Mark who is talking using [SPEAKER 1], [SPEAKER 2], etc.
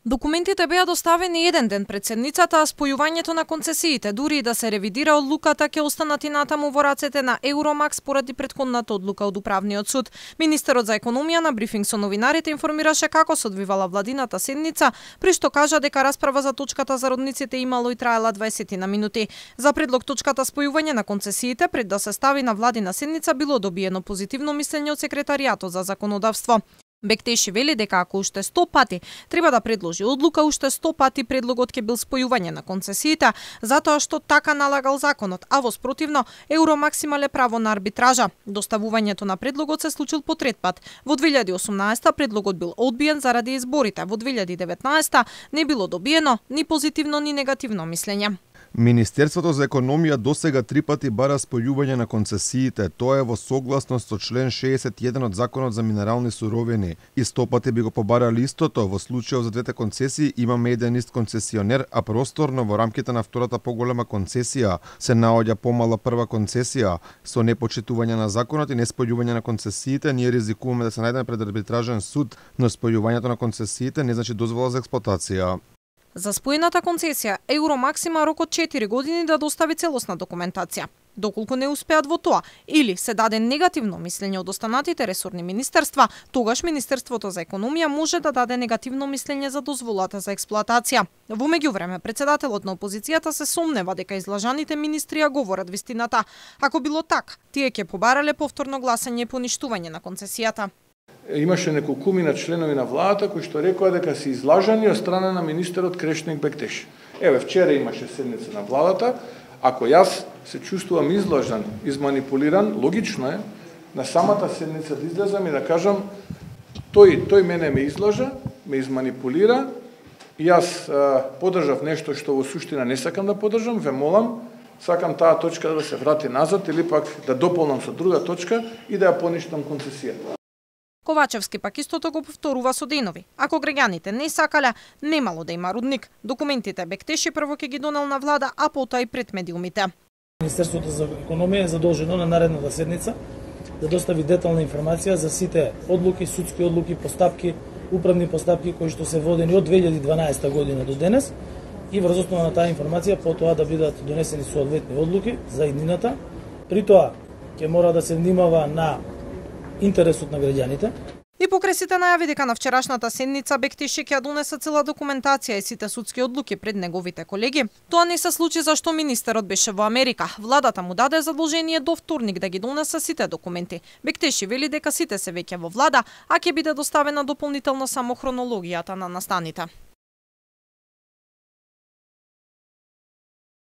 [SPEAKER 1] Документите беа доставени еден ден пред седницата, а спојувањето на концесиите, дури и да се ревидира одлуката, ќе останат и натаму во рацете на Евромакс поради претходната одлука од Управниот суд. Министерот за економија на брифинг со новинарите информираше како се одвивала владината седница, при што кажа дека расправа за точката за родниците имало и траела 20 на минути. За предлог точката спојување на концесиите пред да се стави на владина седница било добиено позитивно мислење од секретаријатот за законодавство. Бектеши вели дека ако уште 100 пати треба да предложи одлука, уште 100 пати предлогот ќе бил спојување на концесиите, затоа што така налагал законот, а во спротивно Евромакс имале право на арбитража. Доставувањето на предлогот се случил по трет пат. Во 2018 предлогот бил одбиен заради изборите, во 2019 не било добиено ни позитивно ни негативно мислење.
[SPEAKER 2] Министерството за економија досега 3 пати бара спојување на концесиите. Тоа е во согласност со член 61 од Законот за минерални суровини. И 100 пати би го побарали истото. Во случајот за двете концесии имаме еден ист концесионер, а просторно во рамките на втората поголема концесија се наоѓа помала прва концесија. Со непочитување на законот и неспојување на концесиите ние ризикуваме да се најдеме пред арбитражен суд, но спојувањето на концесиите не значи дозвола за експлоатација.
[SPEAKER 1] За споената концесија, Евромакс има рок од 4 години да достави целосна документација. Доколку не успеат во тоа или се даде негативно мислење од останатите ресорни министерства, тогаш Министерството за економија може да даде негативно мислење за дозволата за експлоатација. Во меѓувреме, председателот на опозицијата се сомнева дека излажаните министри ја говорат вистината. Ако било така, тие ќе побарале повторно гласање и поништување на концесијата.
[SPEAKER 3] Имаше неколкумина членови на владата кои што рекоа дека се излажани од страна на министерот Крешник Бектеши. Еве, вчера имаше седница на владата. Ако јас се чувствувам излажан, изманипулиран, логично е на самата седница да излезам и да кажам тој мене ме излажа, ме изманипулира и јас подржав нешто што во суштина не сакам да подржам, ве молам, сакам таа точка да се врати назад или пак да дополнам со друга точка и да ја поништам концесијата.
[SPEAKER 1] Ковачевски пак истото го повторува со денови. Ако граѓаните не сакале, немало да има рудник. Документите Бектеши прво ќе ги донел на влада, а потоа и пред медиумите.
[SPEAKER 4] Министерството за економија е задолжено на наредната седница да достави детална информација за сите одлуки, судски одлуки, постапки, управни постапки кои што се водени од 2012 година до денес и врз основа на таа информација потоа да бидат донесени соодветни одлуки за иднината. При тоа ќе мора да се внимава на интересот на граѓаните.
[SPEAKER 1] И покрај сите најави дека на вчерашната седница Бектеши ќе донесе цела документација и сите судски одлуки пред неговите колеги, тоа не се случи зашто министерот беше во Америка. Владата му даде задолжение до вторник да ги донесе сите документи. Бектеши вели дека сите се веќе во влада, а ќе биде доставена дополнително само хронологијата на настаните.